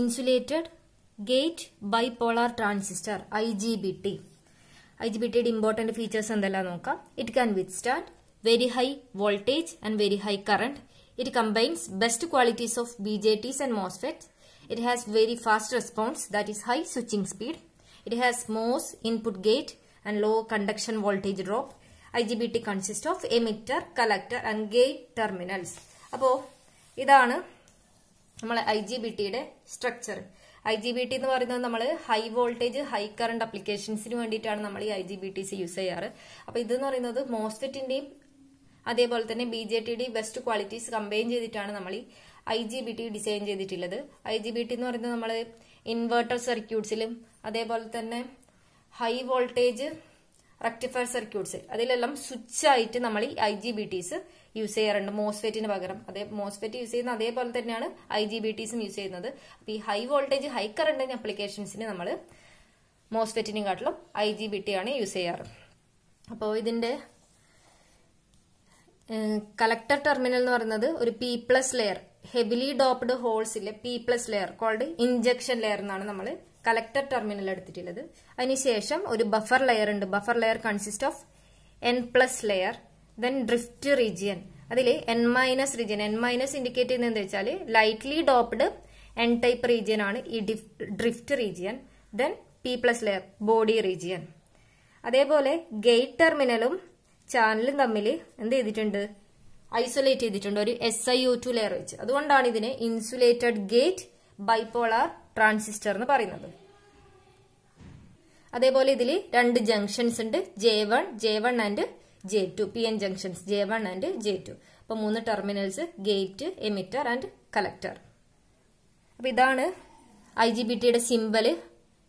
Insulated Gate Bipolar Transistor IGBT. IGBT important features എന്തെല്ലാം നോക്കാം. It can withstand very high voltage and very high current. It combines best qualities of BJTs and MOSFETs. It has very fast response, that is high switching speed. It has MOS input gate and low conduction voltage drop. IGBT consists of emitter, collector and gate terminals. അപ്പോൾ ഇതാണ് നമ്മൾ IGBTയുടെ structure. IGBT എന്ന് പറയുന്നത് നമ്മൾ high voltage high current അപ്ലിക്കേഷൻസിന് വേണ്ടിയിട്ടാണ് നമ്മൾ ഈ IGBTs use ചെയ്യാറ്. അപ്പോൾ ഇതെന്ന് പറയുന്നത് മോസ്ഫെറ്റിന്റെയും അതേപോലെ തന്നെ BJTയുടെയും ബെസ്റ്റ് ക്വാളിറ്റീസ് കമ്പൈൻ ചെയ്തിട്ടാണ് നമ്മൾ ഈ IGBT ഡിസൈൻ ചെയ്തിട്ടുള്ളത്. IGBT എന്ന് പറയുന്നത് നമ്മൾ ഇൻവെർട്ടർ സർക്യൂട്ട്സിലും അതേപോലെ തന്നെ ഹൈ വോൾട്ടേജ് റെക്ടിഫയർ സർക്യൂട്ട്സ് അതിലെല്ലാം സ്വിച്ച് ആയിട്ട് നമ്മൾ ഈ IGBTs യൂസ് ചെയ്യാറുണ്ട് മോസ്ഫെറ്റിന് പകരം. മോസ്ഫെറ്റ് യൂസ് ചെയ്യുന്ന അതേപോലെ തന്നെയാണ് IGBTസും യൂസ് ചെയ്യുന്നത്. അപ്പൊ ഈ ഹൈ വോൾട്ടേജ് ഹൈ കറന്റ് അപ്ലിക്കേഷൻസിന് നമ്മൾ മോസ്ഫെറ്റിനെക്കാട്ടിലും IGBT ആണ് യൂസ് ചെയ്യാറ്. അപ്പോൾ ഇതിന്റെ കളക്ടർ ടെർമിനൽ എന്ന് പറയുന്നത് ഒരു P+ ലെയർ ഹെവിലി ഡോപ്ഡ് ഹോൾസിലെ P+ layer called injection layer എന്നാണ് നമ്മൾ കളക്ടർ ടെർമിനൽ എടുത്തിട്ടുള്ളത്. അതിനുശേഷം ഒരു ബഫർ ലെയർ ഉണ്ട്. Buffer layer consist of N+ layer, then drift region. അതിൽ N- റീജിയൻ. N- ഇൻഡിക്കേറ്റ് ചെയ്യുന്നത് എന്താ വെച്ചാൽ lightly doped N type region ആണ് ഈ drift region. Then P+ layer body region. അതേപോലെ ഗേറ്റ് ടെർമിനലും ചാനലും തമ്മിൽ എന്ത് ചെയ്തിട്ടുണ്ട്, ഐസൊലേറ്റ് ചെയ്തിട്ടുണ്ട് ഒരു SiO2 ലെയർ വെച്ച്. അതുകൊണ്ടാണ് ഇതിനെ ഇൻസുലേറ്റഡ് ഗേറ്റ് ബൈപോളാർ ട്രാൻസിസ്റ്റർ എന്ന് പറയുന്നത്. അതേപോലെ ഇതിൽ രണ്ട് ജംഗ്ഷൻസ് ഉണ്ട്, J1 and J2, PN junctions J1 and J2. അപ്പൊ 3 terminals gate, emitter and collector. അപ്പൊ ഇതാണ് IGBTയുടെ സിമ്പല്,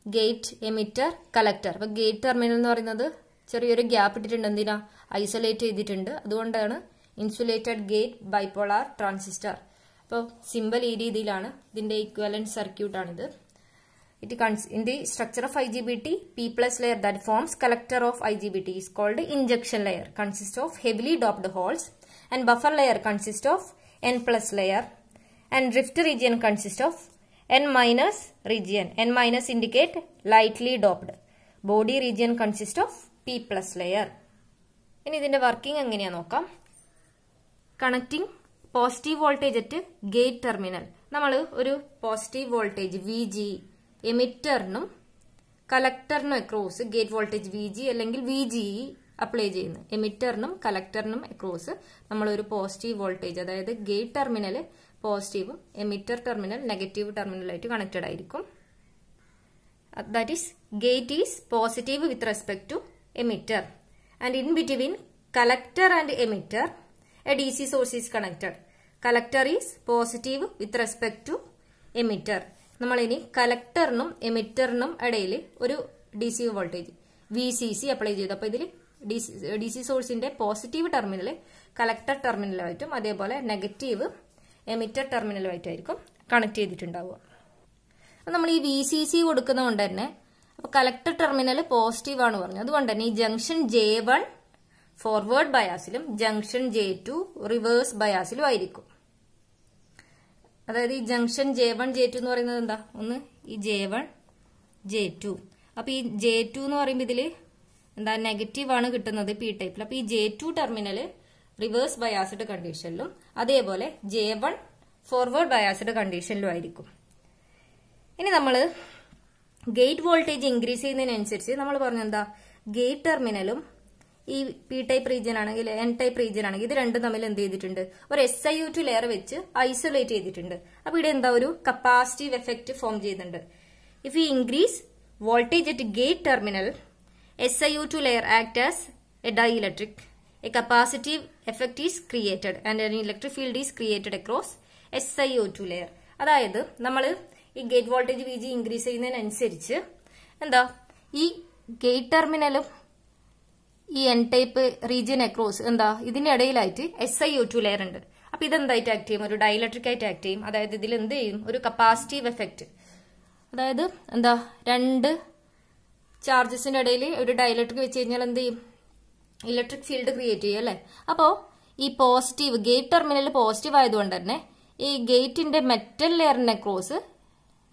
ഗേറ്റ്, എമിറ്റർ, കളക്ടർ. അപ്പൊ ഗേറ്റ് ടെർമിനൽ എന്ന് പറയുന്നത് ചെറിയൊരു ഗ്യാപ്പ് ഇട്ടിട്ടുണ്ട്, എന്തിനാ, ഐസൊലേറ്റ് ചെയ്തിട്ടുണ്ട്. അതുകൊണ്ടാണ് ഇൻസുലേറ്റഡ് ഗേറ്റ് ബൈപോളാർ ട്രാൻസിസ്റ്റർ. അപ്പോൾ സിമ്പൽ ഈ രീതിയിലാണ്. ഇതിന്റെ ഇക്വലന്റ് സർക്യൂട്ട് ആണിത്. In the structure of IGBT, P+ layer that forms collector of IGBT is called injection layer, consists of heavily doped holes, and buffer layer consists of N+ layer, and drift region consists of N- region. N- indicate lightly doped. Body region consists of P+ layer. ഇനി ഇതിന്റെ working എങ്ങനെയാ നോക്കാം. Connecting positive voltage at gate terminal. നമ്മൾ ഒരു positive voltage VG എമിറ്ററിനും കളക്ടറിനും across gate voltage VG അല്ലെങ്കിൽ VGE apply ചെയ്യുന്നു. എമിറ്ററിനും കളക്ടറിനും അക്രോസ് നമ്മൾ ഒരു പോസിറ്റീവ് വോൾട്ടേജ്, അതായത് ഗേറ്റ് ടെർമിനൽ പോസിറ്റീവും എമിറ്റർ ടെർമിനൽ നെഗറ്റീവ് ടെർമിനലായിട്ട് കണക്റ്റഡ് ആയിരിക്കും. That is gate is positive with respect to emitter, and in between collector and emitter a DC source is connected. Collector is positive with respect to emitter. നമ്മൾ ഇനി കളക്ടറിനും എമിറ്ററിനും ഇടയിൽ ഒരു DC voltage VCC apply ചെയ്തു. അപ്പോൾ ഇതിൽ DC സോഴ്സിന്റെ positive terminal collector ടെർമിനലുമായിട്ടും അതേപോലെ negative emitter ടെർമിനലുമായിട്ടായിരിക്കും connect ചെയ്തിട്ടുണ്ടാവുക. അപ്പോൾ നമ്മൾ ഈ VCC കൊടുക്കുന്നതുകൊണ്ട് തന്നെ അപ്പൊ കളക്ടർ ടെർമിനൽ പോസിറ്റീവ് ആണ് പറഞ്ഞു. അതുകൊണ്ട് തന്നെ ഈ ജംഗ്ഷൻ J1 ഫോർവേഡ് ബയാസിലും ജംഗ്ഷൻ J2 റിവേഴ്സ് ബയാസിലും ആയിരിക്കും. അതായത് ഈ ജംഗ്ഷൻ J1 J2 എന്ന് പറയുന്നത് എന്താ, ഒന്ന് ഈ J1 J2. അപ്പൊ ഈ J2 എന്ന് പറയുമ്പോൾ ഇതില് എന്താ നെഗറ്റീവ് ആണ് കിട്ടുന്നത് P ടൈപ്പിൽ. അപ്പൊ ഈ J2 ടെർമിനൽ റിവേഴ്സ് ബയാസ്ഡ് കണ്ടീഷനിലും അതേപോലെ J1 ഫോർവേഡ് ബയാസ്ഡ് കണ്ടീഷനിലും ആയിരിക്കും. ഇനി നമ്മള് ഗേറ്റ് വോൾട്ടേജ് ഇൻക്രീസ് ചെയ്യുന്നതിനനുസരിച്ച് നമ്മൾ പറഞ്ഞു എന്താ, ഗേറ്റ് ടെർമിനലും ഈ P ടൈപ്പ് റീജിയൻ ആണെങ്കിൽ N ടൈപ്പ് റീജിയൻ ആണെങ്കിൽ ഇത് രണ്ടും തമ്മിൽ എന്ത് ചെയ്തിട്ടുണ്ട്, ഒരു SiO2 ലെയർ വെച്ച് ഐസൊലേറ്റ് ചെയ്തിട്ടുണ്ട്. അപ്പൊ ഇവിടെ എന്താ ഒരു കപ്പാസിറ്റീവ് എഫക്ട് ഫോം ചെയ്യുന്നുണ്ട്. If you increase voltage at gate terminal SiO2 layer act as A dielectric. A capacitive effect is created and an electric field is created across SiO2 layer. അതായത് നമ്മൾ ഈ gate voltage VG increase ചെയ്യുന്നതിനനുസരിച്ച് എന്താ ഈ gate ടെർമിനലും ഈ N type region across എന്താ ഇതിന്റെ ഇടയിലായിട്ട് SiO2 layer ഉണ്ട്. അപ്പൊ ഇതെന്തായിട്ട് ആക്ട് ചെയ്യും, ഒരു ഡൈഇലക്ട്രിക് ആയിട്ട് ആക്ട് ചെയ്യും. അതായത് ഇതിൽ എന്ത് ചെയ്യും, ഒരു കപ്പാസിറ്റീവ് എഫക്ട്, അതായത് എന്താ രണ്ട് ചാർജസിന്റെ ഇടയിൽ ഒരു ഡൈഇലക്ട്രിക് വെച്ച് കഴിഞ്ഞാൽ എന്ത് ചെയ്യും, ഇലക്ട്രിക് ഫീൽഡ് ക്രിയേറ്റ് ചെയ്യും അല്ലെ. അപ്പോ ഈ പോസിറ്റീവ് ഗേറ്റ് ടെർമിനൽ പോസിറ്റീവ് ആയതുകൊണ്ട് തന്നെ ഈ ഗേറ്റിന്റെ മെറ്റൽ ലെയറിന്റെ ക്രോസ്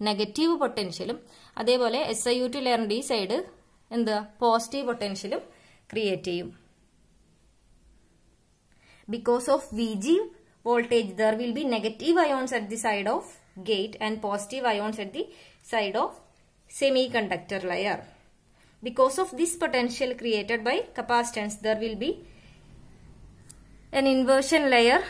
നെഗറ്റീവ് പൊട്ടൻഷ്യലും അതേപോലെ SiO2 ലെയറിന്റെ ഈ സൈഡ് എന്താ പോസിറ്റീവ് പൊട്ടൻഷ്യലും ക്രിയേറ്റ് ചെയ്യും. Because of VG voltage, there will be negative ions at the side of gate and positive ions at the side of semiconductor layer. Because of this potential created by capacitance, there will be an inversion layer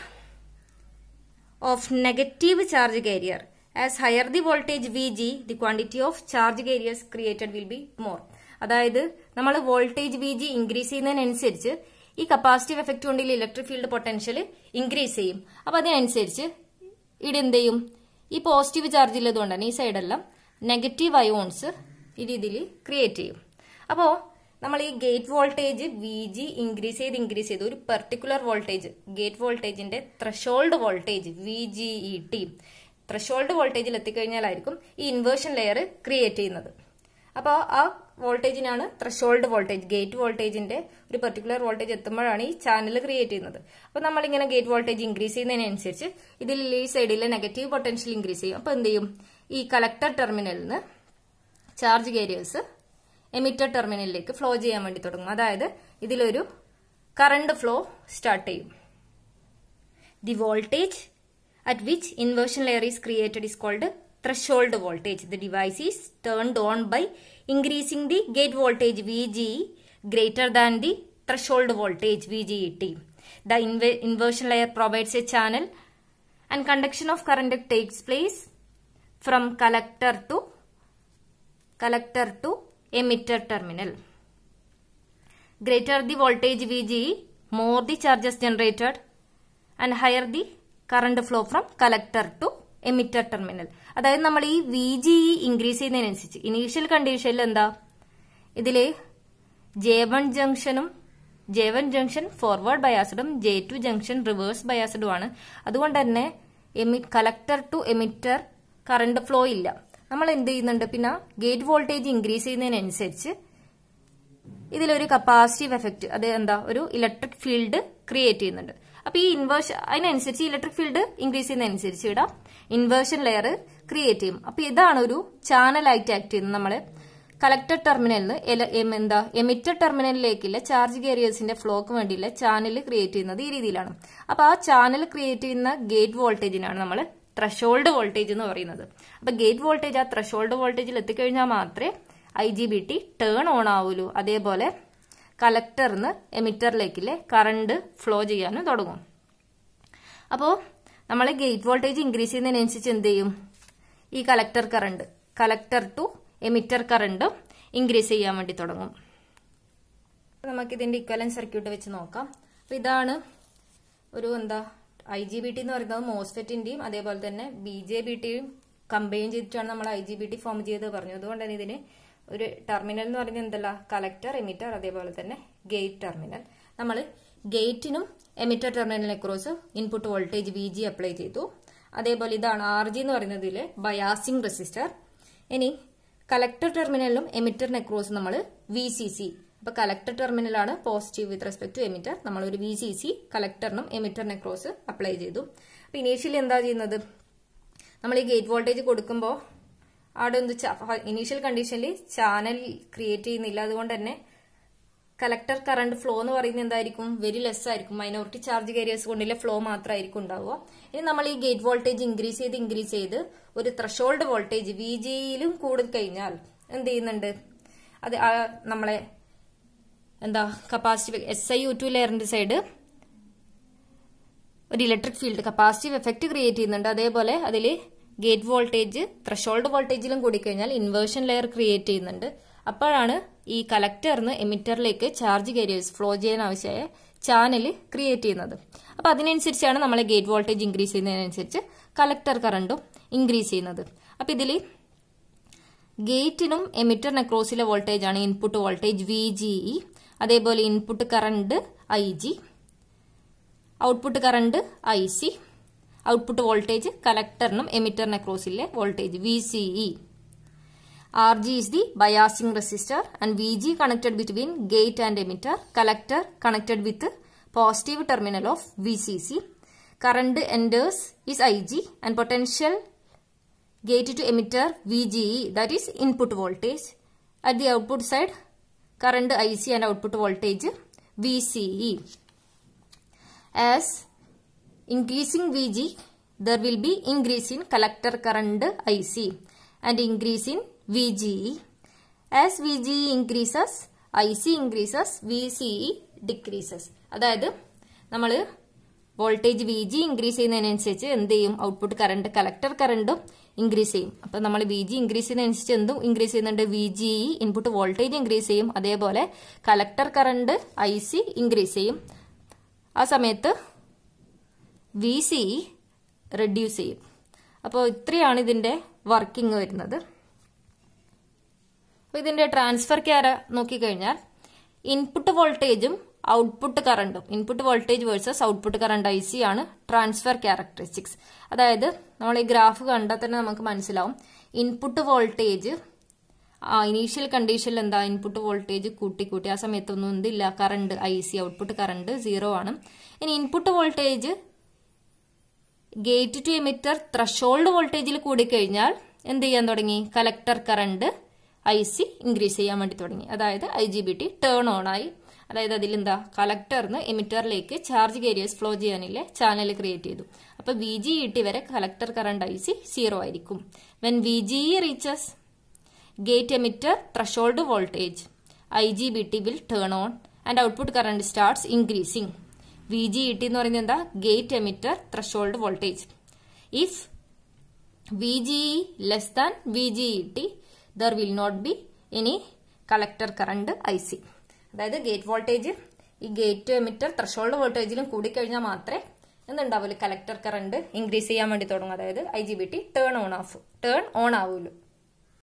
of negative charge carrier. As higher the voltage VG, the quantity of charge carriers created will be more. അതായത് നമ്മൾ voltage VG increase ചെയ്യുന്നതിനനുസരിച്ച് ഈ capacitive effect കൊണ്ട് electric field potential increase ചെയ്യും. അപ്പൊ അതിനനുസരിച്ച് ഇവിടെ എന്ത് ചെയ്യും, ഈ പോസിറ്റീവ് ചാർജ് ഉള്ളതുകൊണ്ട് തന്നെ ഈ സൈഡെല്ലാം നെഗറ്റീവ് അയോൺസ് ഈ രീതിയിൽ ക്രിയേറ്റ് ചെയ്യും. അപ്പോൾ നമ്മൾ ഈ ഗേറ്റ് വോൾട്ടേജ് VG ഇൻക്രീസ് ചെയ്ത് ഒരു പെർട്ടിക്കുലർ വോൾട്ടേജ് ഗേറ്റ് വോൾട്ടേജിന്റെ ത്രഷോൾഡ് വോൾട്ടേജ് VGET ത്രഷോൾഡ് വോൾട്ടേജിൽ എത്തിക്കഴിഞ്ഞാലായിരിക്കും ഈ ഇൻവേർഷൻ ലെയർ ക്രിയേറ്റ് ചെയ്യുന്നത്. അപ്പോൾ ആ വോൾട്ടേജിനാണ് ത്രഷോൾഡ് വോൾട്ടേജ്. ഗേറ്റ് വോൾട്ടേജിന്റെ ഒരു പെർട്ടിക്കുലർ വോൾട്ടേജ് എത്തുമ്പോഴാണ് ഈ ചാനൽ ക്രിയേറ്റ് ചെയ്യുന്നത്. അപ്പോൾ നമ്മളിങ്ങനെ ഗേറ്റ് വോൾട്ടേജ് ഇൻക്രീസ് ചെയ്യുന്നതിനനുസരിച്ച് ഇതിൽ ഈ സൈഡിലെ നെഗറ്റീവ് പൊട്ടൻഷ്യൽ ഇൻക്രീസ് ചെയ്യും. അപ്പോൾ എന്ത് ചെയ്യും, ഈ കളക്ടർ ടെർമിനലിൽ നിന്ന് ചാർജ് കാരിയേഴ്സ് എമിറ്റർ ടെർമിനലിലേക്ക് ഫ്ലോ ചെയ്യാൻ വേണ്ടി തുടങ്ങും. അതായത് ഇതിലൊരു കറണ്ട് ഫ്ലോ സ്റ്റാർട്ട് ചെയ്യും. The voltage at which inversion layer is created is called threshold voltage. The device is turned on by increasing the gate voltage VGE greater than the threshold voltage VGET. The inversion layer provides a channel and conduction of current takes place from collector to emitter terminal. Greater the voltage VGE, more the charges generated and higher the current flow from collector to emitter terminal. അതായത് നമ്മൾ ഈ VGE increase ചെയ്യുന്നതിനനുസരിച്ച് initial കണ്ടീഷനിൽ എന്താ, ഇതില് J1 junction forward ബയാസ്ഡും J2 junction reverse ബയാസ്ഡും ആണ്. അതുകൊണ്ട് തന്നെ collector to emitter current flow ഇല്ല. നമ്മൾ എന്ത് ചെയ്യുന്നുണ്ട്, പിന്നെ ഗേറ്റ് വോൾട്ടേജ് ഇൻക്രീസ് ചെയ്യുന്നതിനനുസരിച്ച് ഇതിലൊരു കപ്പാസിറ്റീവ് എഫക്റ്റ്, അത് എന്താ, ഒരു ഇലക്ട്രിക് ഫീൽഡ് ക്രിയേറ്റ് ചെയ്യുന്നുണ്ട്. അപ്പൊ ഈ ഇൻവേർഷൻ അതിനനുസരിച്ച് ഇലക്ട്രിക് ഫീൽഡ് ഇൻക്രീസ് ചെയ്യുന്നതനുസരിച്ച് ഇവിടെ ഇൻവേർഷൻ ലെയർ ക്രിയേറ്റ് ചെയ്യും. അപ്പൊ ഇതാണ് ഒരു ചാനലായിട്ട് ആക്ട് ചെയ്യുന്നത്. നമ്മള് കളക്ടർ ടെർമിനലിന് എമിറ്റർ ടെർമിനലിലേക്കുള്ള ചാർജ് കാരിയേഴ്സിന്റെ ഫ്ലോക്ക് വേണ്ടിയുള്ള ചാനൽ ക്രിയേറ്റ് ചെയ്യുന്നത് ഈ രീതിയിലാണ്. അപ്പൊ ആ ചാനൽ ക്രിയേറ്റ് ചെയ്യുന്ന ഗേറ്റ് വോൾട്ടേജിനാണ് നമ്മൾ ത്രഷോൾഡ് വോൾട്ടേജ് എന്ന് പറയുന്നത്. അപ്പൊ ഗേറ്റ് വോൾട്ടേജ് ആ ത്രഷോൾഡ് വോൾട്ടേജിൽ എത്തിക്കഴിഞ്ഞാൽ മാത്രമേ IGBT ടേൺ ഓൺ ആവൂലൂ. അതേപോലെ കളക്ടറിന്ന് എമിറ്ററിലേക്കില്ലേ കറണ്ട് ഫ്ലോ ചെയ്യാനും തുടങ്ങും. അപ്പോൾ നമ്മൾ ഗേറ്റ് വോൾട്ടേജ് ഇൻക്രീസ് ചെയ്യുന്നതിനനുസരിച്ച് എന്ത് ചെയ്യും, ഈ collector to emitter current increase ചെയ്യാൻ വേണ്ടി തുടങ്ങും. നമുക്കിതിന്റെ ഇക്വലന്റ് സർക്യൂട്ട് വെച്ച് നോക്കാം. അപ്പൊ ഇതാണ് ഒരു IGBT എന്ന് പറയുന്നത് മോസ്ഫെറ്റിന്റെയും അതേപോലെ തന്നെ BJBTയും കമ്പൈൻ ചെയ്തിട്ടാണ് നമ്മൾ IGBT ഫോം ചെയ്ത് പറഞ്ഞു. അതുകൊണ്ട് തന്നെ ഇതിന് ഒരു ടെർമിനൽ എന്ന് പറയുന്നത് എന്തല്ല, കളക്ടർ എമിറ്റർ അതേപോലെ തന്നെ ഗേറ്റ് ടെർമിനൽ. നമ്മൾ ഗേറ്റിനും എമിറ്റർ ടെർമിനലിനെ cross input voltage VG apply ചെയ്തു. അതേപോലെ ഇതാണ് RG എന്ന് പറയുന്നതിലെ ബയാസിംഗ് റെസിസ്റ്റർ. ഇനി കളക്ടർ ടെർമിനലിലും എമിറ്ററിനെ ക്രോസ് നമ്മൾ VCC. അപ്പൊ കളക്ടർ ടെർമിനലാണ് positive with respect to emitter. നമ്മൾ ഒരു VCC കളക്ടറിനും എമിറ്ററിനെ ക്രോസ് അപ്ലൈ ചെയ്തു. അപ്പൊ ഇനീഷ്യലി എന്താ ചെയ്യുന്നത്, നമ്മൾ ഈ ഗേറ്റ് വോൾട്ടേജ് കൊടുക്കുമ്പോൾ അവിടെ ഇനീഷ്യൽ കണ്ടീഷനിൽ ചാനൽ ക്രിയേറ്റ് ചെയ്യുന്നില്ല. അതുകൊണ്ട് തന്നെ കളക്ടർ കറണ്ട് ഫ്ലോ എന്ന് പറയുന്നത് എന്തായിരിക്കും, വെരി ലെസ് ആയിരിക്കും. മൈനോറിറ്റി ചാർജ് കാരിയേഴ്സ് കൊണ്ടുള്ള ഫ്ലോ മാത്രമായിരിക്കും ഉണ്ടാവുക. ഇനി നമ്മൾ ഈ ഗേറ്റ് വോൾട്ടേജ് ഇൻക്രീസ് ചെയ്ത് ഒരു ത്രഷോൾഡ് വോൾട്ടേജ് VGയിലും കൂടി കഴിഞ്ഞാൽ എന്ത് ചെയ്യുന്നുണ്ട്, അത് നമ്മളെ കപ്പാസിറ്റീവ് SiO2 ലെയറിന്റെ സൈഡ് ഒരു electric field capacitive effect create ചെയ്യുന്നുണ്ട്. അതേപോലെ അതിൽ ഗേറ്റ് വോൾട്ടേജ് ത്രഷോൾഡ് വോൾട്ടേജിലും കൂടിക്കഴിഞ്ഞാൽ ഇൻവേർഷൻ ലെയർ ക്രിയേറ്റ് ചെയ്യുന്നുണ്ട്. അപ്പോഴാണ് ഈ കളക്ടറിന് എമിറ്ററിലേക്ക് ചാർജ് കാരിയേഴ്സ് ഫ്ലോ ചെയ്യാൻ ആവശ്യമായ ചാനൽ ക്രിയേറ്റ് ചെയ്യുന്നത്. അപ്പൊ അതിനനുസരിച്ചാണ് നമ്മളെ ഗേറ്റ് വോൾട്ടേജ് ഇൻക്രീസ് ചെയ്യുന്നതിനനുസരിച്ച് കളക്ടർ കറണ്ടും ഇൻക്രീസ് ചെയ്യുന്നത്. അപ്പൊ ഇതിൽ ഗേറ്റിനും എമിറ്ററിന് അക്രോസിലെ വോൾട്ടേജ് ആണ് ഇൻപുട്ട് വോൾട്ടേജ് VGE. അതേപോലെ input current IG, output current IC, output voltage കളക്ടറിനും എമിറ്ററിന് അക്രോസിലെ voltage VCE. RG is the biasing resistor and VG connected between gate and emitter. Collector connected with positive terminal of VCC. Current enters is IG and potential gate to emitter VGE, that is input voltage. At the output side, current IC and output voltage VCE. As increasing VG, there will be increase in collector current IC and increase in VGE. As VGE increases, IC increases, VCE decreases. അതായത് നമ്മൾ voltage VG increase ചെയ്യുന്നതിനനുസരിച്ച് എന്ത് ചെയ്യും, output current collector കറണ്ടും increase ചെയ്യും. അപ്പൊ നമ്മൾ VG increase ചെയ്യുന്നതനുസരിച്ച് എന്തും increase ചെയ്യുന്നുണ്ട്, VGE ഇൻപുട്ട് വോൾട്ടേജ് ഇൻക്രീസ് ചെയ്യും. അതേപോലെ കളക്ടർ കറണ്ട് IC ഇൻക്രീസ് ചെയ്യും. ആ സമയത്ത് VCE റെഡ്യൂസ് ചെയ്യും. അപ്പോൾ ഇത്രയാണ് ഇതിന്റെ വർക്കിംഗ് വരുന്നത്. അപ്പോൾ ഇതിന്റെ ട്രാൻസ്ഫർ ക്യാര നോക്കിക്കഴിഞ്ഞാൽ ഇൻപുട്ട് വോൾട്ടേജും ഔട്ട്പുട്ട് കറണ്ടും, input voltage versus output current IC ആണ് ട്രാൻസ്ഫർ ക്യാരക്ടറിസ്റ്റിക്സ്. അതായത് നമ്മൾ ഈ ഗ്രാഫ് കണ്ടാൽ തന്നെ നമുക്ക് മനസ്സിലാവും, ഇൻപുട്ട് വോൾട്ടേജ് ഇനീഷ്യൽ കണ്ടീഷനിൽ എന്താ, ഇൻപുട്ട് വോൾട്ടേജ് കൂട്ടി ആ സമയത്തൊന്നും എന്തില്ല, കറണ്ട് IC ഔട്ട്പുട്ട് കറണ്ട് 0 ആണ്. ഇനി input voltage gate to emitter threshold വോൾട്ടേജിൽ കൂടിക്കഴിഞ്ഞാൽ എന്ത് ചെയ്യാൻ തുടങ്ങി, കലക്ടർ കറണ്ട് IC ഇൻക്രീസ് ചെയ്യാൻ വേണ്ടി തുടങ്ങി. അതായത് IGBT ടേൺ ഓൺ ആയി. അതായത് അതിലെന്താ, കളക്ടറിന് എമിറ്ററിലേക്ക് ചാർജ് കാരിയേഴ്സ് ഫ്ലോ ചെയ്യാനില്ലേ ചാനൽ ക്രിയേറ്റ് ചെയ്തു. അപ്പൊ VGET വരെ കളക്ടർ കറണ്ട് IC 0 ആയിരിക്കും. When VGE reaches gate emitter threshold voltage, IGBT will turn on and output current starts increasing. VGET എന്ന് പറയുന്നത് എന്താ, gate emitter threshold voltage. If VGE less than VGET, there will not be any collector current IC. അതായത് gate voltage ഈ gate emitter threshold വോൾട്ടേജിലും കൂടിക്കഴിഞ്ഞാൽ മാത്രമേ എന്തുണ്ടാവില്ല, collector current increase ചെയ്യാൻ വേണ്ടി തുടങ്ങും. അതായത് IGBT ടേൺ ഓൺ ആവുള്ളൂ.